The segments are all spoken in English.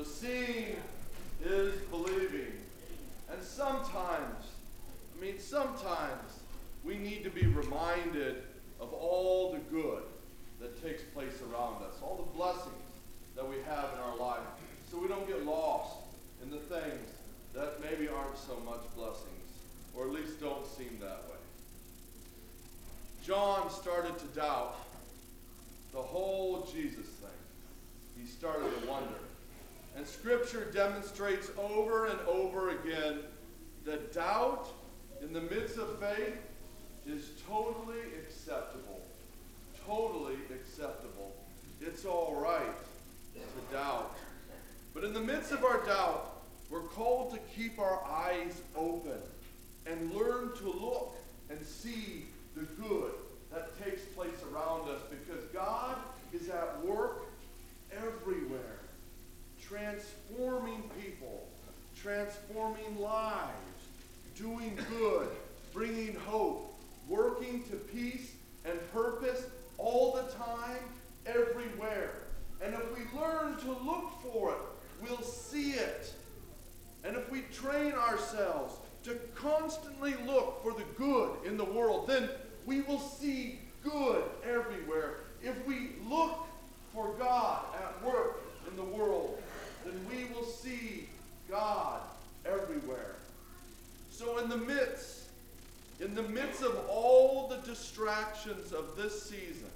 seeing is believing. And sometimes we need to be reminded of all the good that takes place around us, all the blessings that we have in our life, so we don't get lost in the things that maybe aren't so much blessings, or at least don't seem that way. John started to doubt the whole Jesus thing. He started to wonder. And Scripture demonstrates over and over again that doubt in the midst of faith is totally acceptable. Totally acceptable. It's all right to doubt. But in the midst of our doubt, we're called to keep our eyes open and learn to look and see the good that takes place around us, because God is at work everywhere, transforming people, transforming lives, doing good, bringing hope, working to peace and purpose all the time, everywhere. And if we learn to look for it, we'll see it. And if we train ourselves to constantly look for the good in the world, then we will see good everywhere. If we look for God at work in the world, then we will see God everywhere. So in the midst of all the distractions of this season,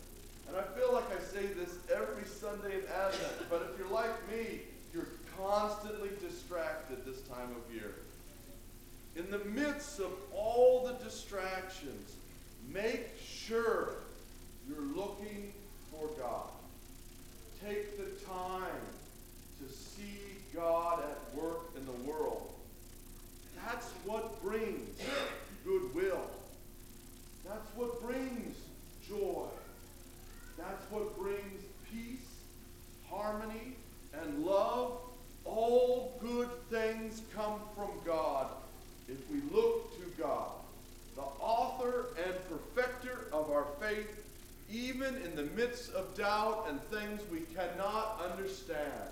and I feel like I say this every Sunday in Advent, but if you're like me, you're constantly distracted this time of year. In the midst of all the distractions, make sure you're looking for God. Take the time to see God at work in the world. That's what brings goodwill. That's what brings joy. That's what brings peace, harmony, and love. All good things come from God if we look to God, the author and perfecter of our faith, even in the midst of doubt and things we cannot understand.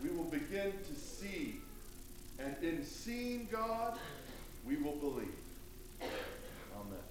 We will begin to see, and in seeing God, we will believe. Amen.